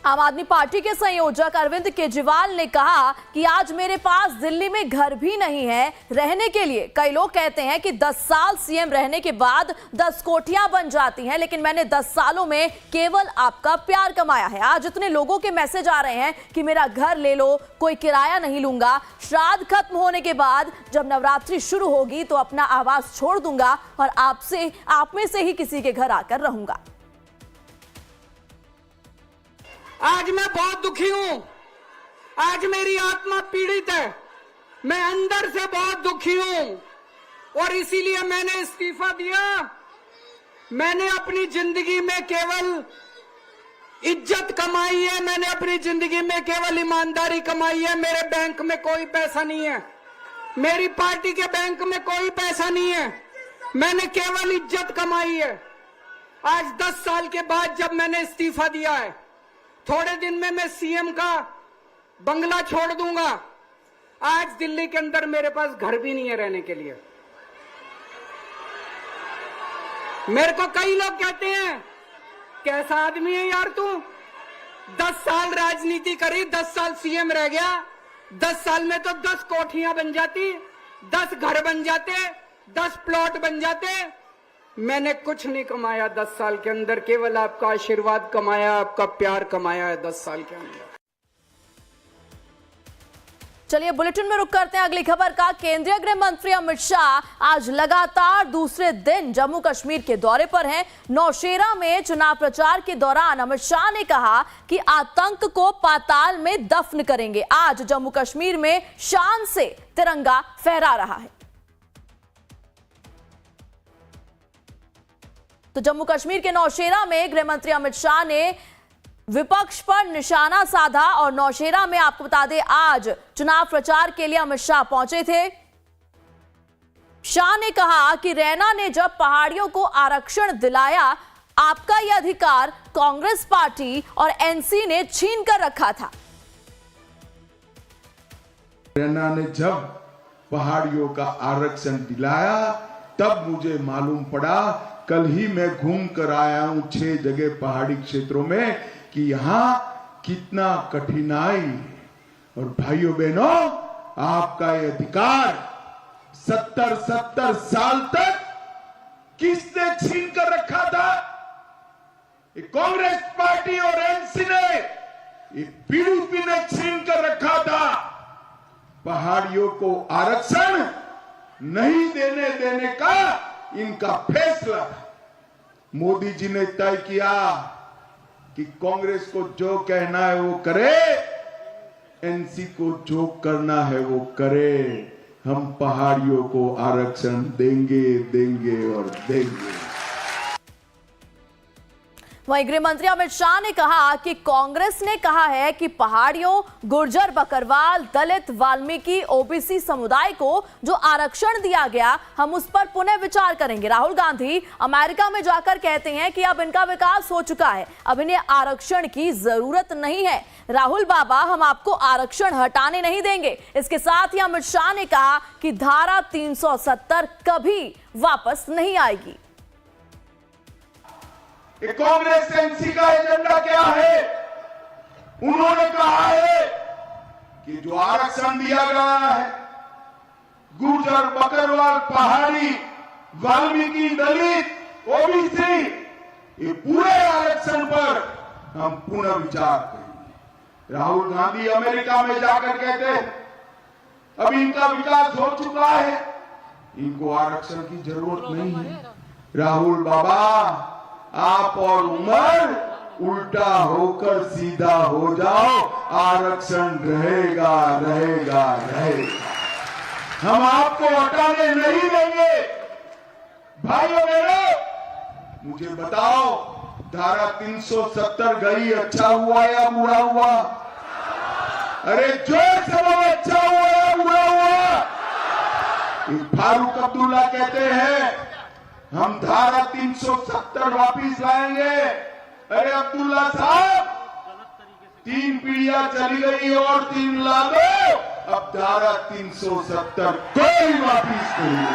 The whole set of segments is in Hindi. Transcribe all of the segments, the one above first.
आम आदमी पार्टी के संयोजक अरविंद केजरीवाल ने कहा कि आज मेरे पास दिल्ली में घर भी नहीं है रहने के लिए। कई लोग कहते हैं कि 10 साल सीएम रहने के बाद 10 कोठियां बन जाती हैं, लेकिन मैंने 10 सालों में केवल आपका प्यार कमाया है। आज इतने लोगों के मैसेज आ रहे हैं कि मेरा घर ले लो, कोई किराया नहीं लूंगा, श्राद्ध खत्म होने के बाद जब नवरात्रि शुरू होगी तो अपना आवास छोड़ दूंगा और आप में से ही किसी के घर आकर रहूंगा। आज मैं बहुत दुखी हूं, आज मेरी आत्मा पीड़ित है, मैं अंदर से बहुत दुखी हूं और इसीलिए मैंने इस्तीफा दिया। मैंने अपनी जिंदगी में केवल इज्जत कमाई है, मैंने अपनी जिंदगी में केवल ईमानदारी कमाई है। मेरे बैंक में कोई पैसा नहीं है, मेरी पार्टी के बैंक में कोई पैसा नहीं है, मैंने केवल इज्जत कमाई है। आज 10 साल के बाद जब मैंने इस्तीफा दिया है, थोड़े दिन में मैं सीएम का बंगला छोड़ दूंगा। आज दिल्ली के अंदर मेरे पास घर भी नहीं है रहने के लिए। मेरे को कई लोग कहते हैं कैसा आदमी है यार तू, 10 साल राजनीति करी, 10 साल सीएम रह गया, 10 साल में तो 10 कोठियां बन जाती, 10 घर बन जाते, 10 प्लॉट बन जाते। मैंने कुछ नहीं कमाया 10 साल के अंदर, केवल आपका आशीर्वाद कमाया, आपका प्यार कमाया है 10 साल के अंदर। चलिए बुलेटिन में रुक करते हैं अगली खबर का। केंद्रीय गृह मंत्री अमित शाह आज लगातार दूसरे दिन जम्मू कश्मीर के दौरे पर हैं। नौशेरा में चुनाव प्रचार के दौरान अमित शाह ने कहा कि आतंक को पाताल में दफन करेंगे। आज जम्मू कश्मीर में शान से तिरंगा फहरा रहा है। तो जम्मू कश्मीर के नौशेरा में गृह मंत्री अमित शाह ने विपक्ष पर निशाना साधा और नौशेरा में आपको बता दें आज चुनाव प्रचार के लिए अमित शाह पहुंचे थे। शाह ने कहा कि रैना ने जब पहाड़ियों को आरक्षण दिलाया, आपका यह अधिकार कांग्रेस पार्टी और एनसी ने छीन कर रखा था। रैना ने जब पहाड़ियों का आरक्षण दिलाया तब मुझे मालूम पड़ा, कल ही मैं घूम कर आया हूं 6 जगह पहाड़ी क्षेत्रों में, कि यहां कितना कठिनाई। और भाइयों बहनों, आपका ये अधिकार 70 साल तक किसने छीन कर रखा था? ये कांग्रेस पार्टी और एनसी ने, ये पीडीपी ने छीन कर रखा था। पहाड़ियों को आरक्षण नहीं देने का इनका फैसला। मोदी जी ने तय किया कि कांग्रेस को जो कहना है वो करे, एनसी को जो करना है वो करे। हम पहाड़ियों को आरक्षण देंगे और देंगे। वहीं गृह मंत्री अमित शाह ने कहा कि कांग्रेस ने कहा है कि पहाड़ियों, गुर्जर, बकरवाल, दलित, वाल्मीकि, ओबीसी समुदाय को जो आरक्षण दिया गया, हम उस पर पुनः विचार करेंगे। राहुल गांधी अमेरिका में जाकर कहते हैं कि अब इनका विकास हो चुका है, अब इन्हें आरक्षण की जरूरत नहीं है। राहुल बाबा, हम आपको आरक्षण हटाने नहीं देंगे। इसके साथ ही अमित शाह ने कहा कि धारा 370 कभी वापस नहीं आएगी। कांग्रेस एनसी का एजेंडा क्या है? उन्होंने कहा है कि जो आरक्षण दिया गया है, गुर्जर, बकरवाल, पहाड़ी, वाल्मीकि, दलित, ओबीसी, ये पूरे आरक्षण पर हम पुनः विचार करेंगे। राहुल गांधी अमेरिका में जाकर कहते अब इनका विकास हो चुका है, इनको आरक्षण की जरूरत नहीं है। राहुल बाबा, आप और उमर उल्टा होकर सीधा हो जाओ, आरक्षण रहेगा। हम आपको हटाने नहीं देंगे। भाइयों बहनों, मुझे बताओ, धारा 370 गई, अच्छा हुआ या बुरा हुआ? अरे जोर से बोलो, अच्छा हुआ या बुरा हुआ? फारूक अब्दुल्ला कहते हैं हम धारा 370 वापिस लाएंगे। अरे अब्दुल्ला साहब, 3 पीढ़ियां चली गई और 3 ला दो, अब धारा 370 कोई वापिस नहीं।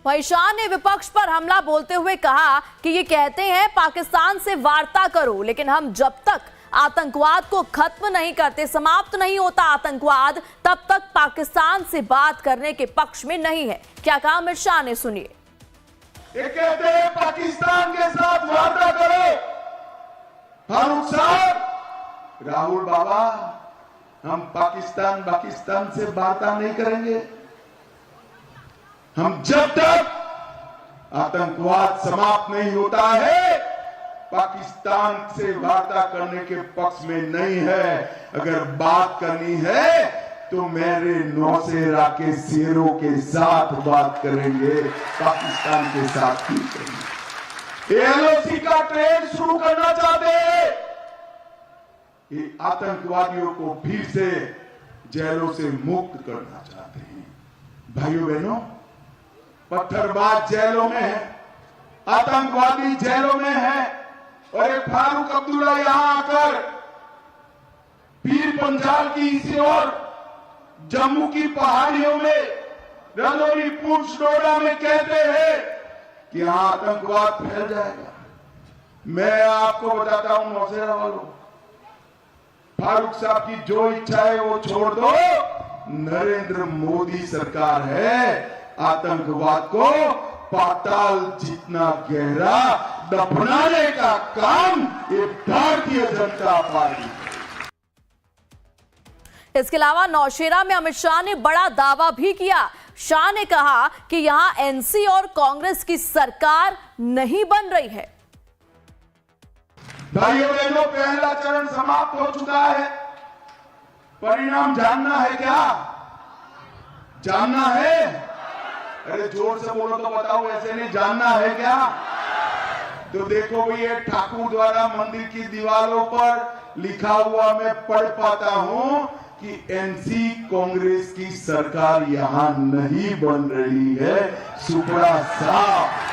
वहीं शाह ने विपक्ष पर हमला बोलते हुए कहा कि ये कहते हैं पाकिस्तान से वार्ता करो, लेकिन हम जब तक आतंकवाद को खत्म नहीं करते, समाप्त नहीं होता आतंकवाद, तब तक पाकिस्तान से बात करने के पक्ष में नहीं है। क्या कहा अमित शाह ने, सुनिए। ये कहते हैं पाकिस्तान के साथ वार्ता करो। फारूक साहब, राहुल बाबा, हम पाकिस्तान से वार्ता नहीं करेंगे। हम जब तक आतंकवाद समाप्त नहीं होता है, पाकिस्तान से वार्ता करने के पक्ष में नहीं है। अगर बात करनी है तो मेरे नौसेना के शेरों के साथ बात करेंगे, पाकिस्तान के साथ नहीं करेंगे। एलओसी का ट्रेन शुरू करना चाहते हैं, ये आतंकवादियों को फिर से जेलों से मुक्त करना चाहते हैं। भाइयों बहनों, पत्थरबाज जेलों में है, आतंकवादी जेलों में है, और एक फारूक अब्दुल्ला यहां आकर पीर पंजाल की इसी ओर जम्मू की पहाड़ियों में रजौरी पूंछ डोडा में कहते हैं कि यहां आतंकवाद फैल जाएगा। मैं आपको बताता हूं नौसेना वालों, फारूक साहब की जो इच्छा है वो छोड़ दो। नरेंद्र मोदी सरकार है, आतंकवाद को पाताल जितना गहरा दफनाने का काम ये भारतीय जनता पार्टी। इसके अलावा नौशेरा में अमित शाह ने बड़ा दावा भी किया। शाह ने कहा कि यहां एनसी और कांग्रेस की सरकार नहीं बन रही है। भाइयों बहनों, पहला चरण समाप्त हो चुका है। परिणाम जानना है क्या? जानना है? अरे जोर से बोलो तो बताओ, ऐसे नहीं जानना है क्या? तो देखो भाई, ये ठाकुर द्वारा मंदिर की दीवारों पर लिखा हुआ मैं पढ़ पाता हूं कि एनसी कांग्रेस की सरकार यहां नहीं बन रही है। सुपड़ा साफ।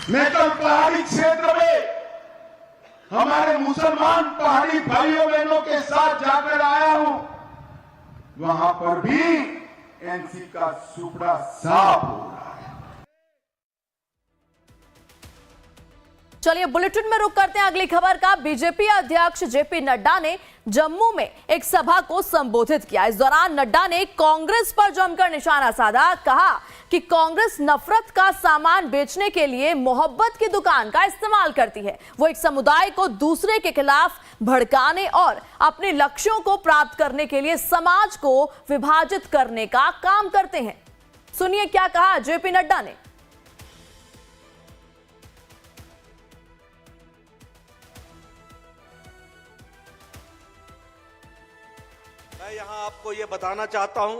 मैं कल पहाड़ी क्षेत्र में हमारे मुसलमान पहाड़ी भाइयों बहनों के साथ जाकर आया हूं, वहां पर भी एनसी का सुपड़ा साफ हो रहा है। चलिए बुलेटिन में रुक करते हैं अगली खबर का। बीजेपी अध्यक्ष जेपी नड्डा ने जम्मू में एक सभा को संबोधित किया। इस दौरान नड्डा ने कांग्रेस पर जमकर निशाना साधा। कहा कि कांग्रेस नफरत का सामान बेचने के लिए मोहब्बत की दुकान का इस्तेमाल करती है। वो एक समुदाय को दूसरे के खिलाफ भड़काने और अपने लक्ष्यों को प्राप्त करने के लिए समाज को विभाजित करने का काम करते हैं। सुनिए क्या कहा जेपी नड्डा ने। मैं यहां आपको ये बताना चाहता हूं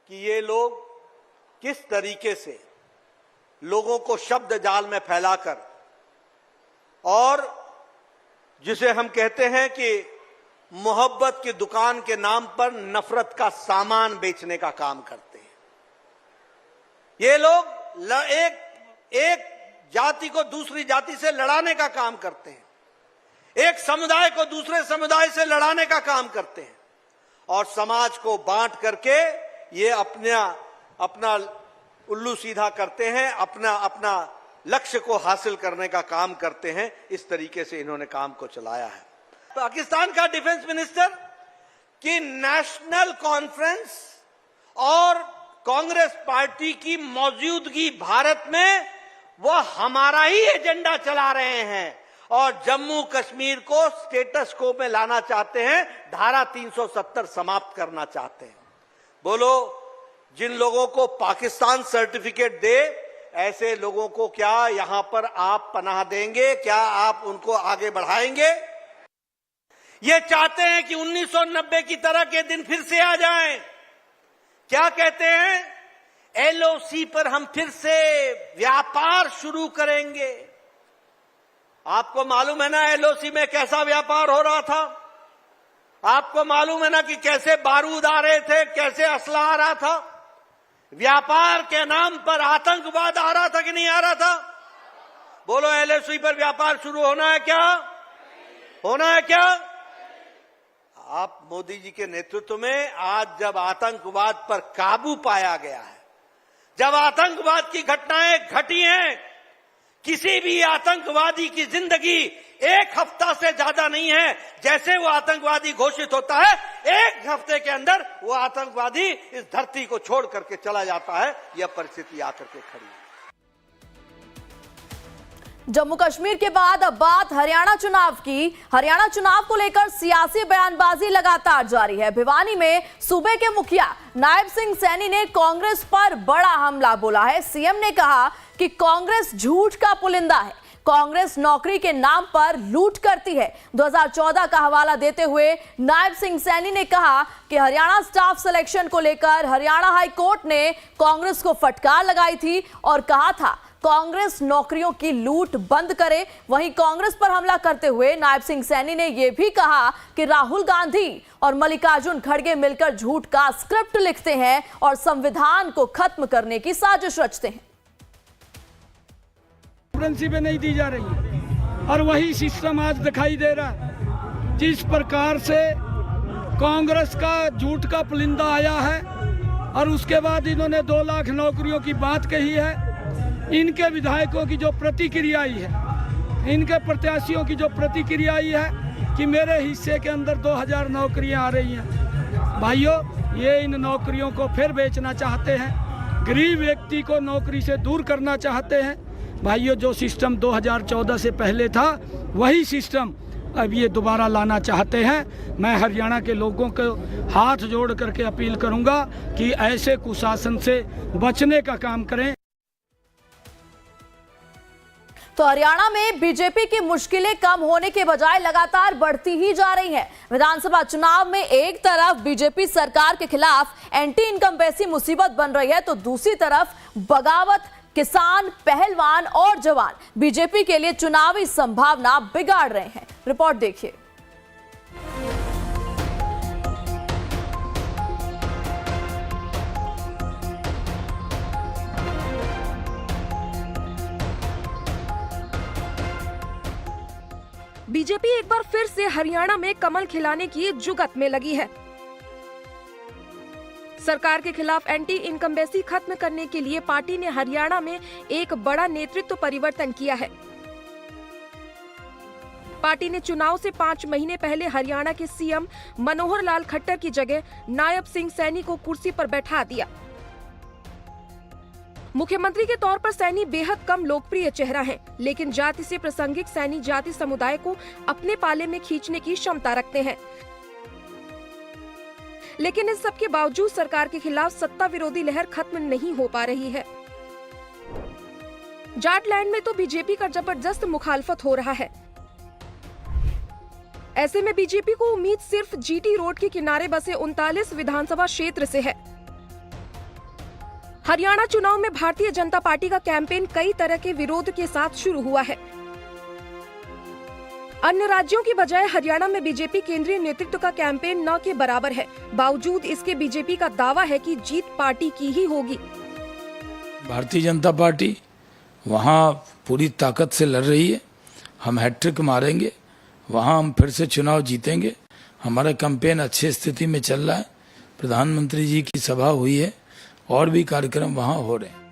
कि ये लोग किस तरीके से लोगों को शब्द जाल में फैलाकर और जिसे हम कहते हैं कि मोहब्बत की दुकान के नाम पर नफरत का सामान बेचने का काम करते हैं। ये लोग एक जाति को दूसरी जाति से लड़ाने का काम करते हैं, एक समुदाय को दूसरे समुदाय से लड़ाने का काम करते हैं और समाज को बांट करके ये अपना उल्लू सीधा करते हैं, अपना लक्ष्य को हासिल करने का काम करते हैं। इस तरीके से इन्होंने काम को चलाया है। पाकिस्तान का डिफेंस मिनिस्टर की नेशनल कॉन्फ्रेंस और कांग्रेस पार्टी की मौजूदगी भारत में, वो हमारा ही एजेंडा चला रहे हैं और जम्मू कश्मीर को स्टेटस को में लाना चाहते हैं, धारा 370 समाप्त करना चाहते हैं। बोलो, जिन लोगों को पाकिस्तान सर्टिफिकेट दे, ऐसे लोगों को क्या यहां पर आप पनाह देंगे? क्या आप उनको आगे बढ़ाएंगे? ये चाहते हैं कि 1990 की तरह के दिन फिर से आ जाएं। क्या कहते हैं? एलओसी पर हम फिर से व्यापार शुरू करेंगे। आपको मालूम है ना एलओसी में कैसा व्यापार हो रहा था? आपको मालूम है ना कि कैसे बारूद आ रहे थे, कैसे असला आ रहा था? व्यापार के नाम पर आतंकवाद आ रहा था कि नहीं आ रहा था? बोलो, एलओसी पर व्यापार शुरू होना है क्या? होना है क्या? आप मोदी जी के नेतृत्व में आज जब आतंकवाद पर काबू पाया गया है, जब आतंकवाद की घटनाएं घटी हैं, किसी भी आतंकवादी की जिंदगी एक हफ्ता से ज्यादा नहीं है। जैसे वो आतंकवादी घोषित होता है, एक हफ्ते के अंदर वो आतंकवादी इस धरती को छोड़ करके चला जाता है। यह परिस्थिति आकर के खड़ी है। जम्मू कश्मीर के बाद अब बात हरियाणा चुनाव की। हरियाणा चुनाव को लेकर सियासी बयानबाजी लगातार जारी है। भिवानी में सूबे के मुखिया नायब सिंह सैनी ने कांग्रेस पर बड़ा हमला बोला है। सीएम ने कहा कि कांग्रेस झूठ का पुलिंदा है, कांग्रेस नौकरी के नाम पर लूट करती है। 2014 का हवाला देते हुए नायब सिंह सैनी ने कहा कि हरियाणा स्टाफ सिलेक्शन को लेकर हरियाणा हाई कोर्ट ने कांग्रेस को फटकार लगाई थी और कहा था कांग्रेस नौकरियों की लूट बंद करे। वहीं कांग्रेस पर हमला करते हुए नायब सिंह सैनी ने यह भी कहा कि राहुल गांधी और मल्लिकार्जुन खड़गे मिलकर झूठ का स्क्रिप्ट लिखते हैं और संविधान को खत्म करने की साजिश रचते हैं। पे नहीं दी जा रही है और वही सिस्टम आज दिखाई दे रहा है। जिस प्रकार से कांग्रेस का झूठ का पुलिंदा आया है और उसके बाद इन्होंने 2 लाख नौकरियों की बात कही है। इनके विधायकों की जो प्रतिक्रिया आई है, इनके प्रत्याशियों की जो प्रतिक्रिया आई है कि मेरे हिस्से के अंदर 2000 नौकरियां आ रही हैं। भाइयों, ये इन नौकरियों को फिर बेचना चाहते हैं, गरीब व्यक्ति को नौकरी से दूर करना चाहते हैं। भाइयों, जो सिस्टम 2014 से पहले था वही सिस्टम अब ये दोबारा लाना चाहते हैं। मैं हरियाणा के लोगों को हाथ जोड़ करके अपील करूंगा कि ऐसे कुशासन से बचने का काम करें। तो हरियाणा में बीजेपी की मुश्किलें कम होने के बजाय लगातार बढ़ती ही जा रही हैं। विधानसभा चुनाव में एक तरफ बीजेपी सरकार के खिलाफ एंटी इनकम्बेंसी मुसीबत बन रही है, तो दूसरी तरफ बगावत, किसान, पहलवान और जवान बीजेपी के लिए चुनावी संभावना बिगाड़ रहे हैं। रिपोर्ट देखिए। बीजेपी एक बार फिर से हरियाणा में कमल खिलाने की जुगत में लगी है। सरकार के खिलाफ एंटी इनकम्बेंसी खत्म करने के लिए पार्टी ने हरियाणा में एक बड़ा नेतृत्व परिवर्तन किया है। पार्टी ने चुनाव से 5 महीने पहले हरियाणा के सीएम मनोहर लाल खट्टर की जगह नायब सिंह सैनी को कुर्सी पर बैठा दिया। मुख्यमंत्री के तौर पर सैनी बेहद कम लोकप्रिय चेहरा है, लेकिन जाति से प्रासंगिक सैनी जाति समुदाय को अपने पाले में खींचने की क्षमता रखते हैं। लेकिन इस सब के बावजूद सरकार के खिलाफ सत्ता विरोधी लहर खत्म नहीं हो पा रही है। जाटलैंड में तो बीजेपी का जबरदस्त मुखालफत हो रहा है। ऐसे में बीजेपी को उम्मीद सिर्फ जीटी रोड के किनारे बसे 39 विधानसभा क्षेत्र से है। हरियाणा चुनाव में भारतीय जनता पार्टी का कैंपेन कई तरह के विरोध के साथ शुरू हुआ है। अन्य राज्यों की बजाय हरियाणा में बीजेपी केंद्रीय नेतृत्व का कैंपेन न के बराबर है। बावजूद इसके बीजेपी का दावा है कि जीत पार्टी की ही होगी। भारतीय जनता पार्टी वहाँ पूरी ताकत से लड़ रही है। हम हैट्रिक मारेंगे, वहाँ हम फिर से चुनाव जीतेंगे। हमारा कैंपेन अच्छी स्थिति में चल रहा है। प्रधानमंत्री जी की सभा हुई है और भी कार्यक्रम वहाँ हो रहे हैं।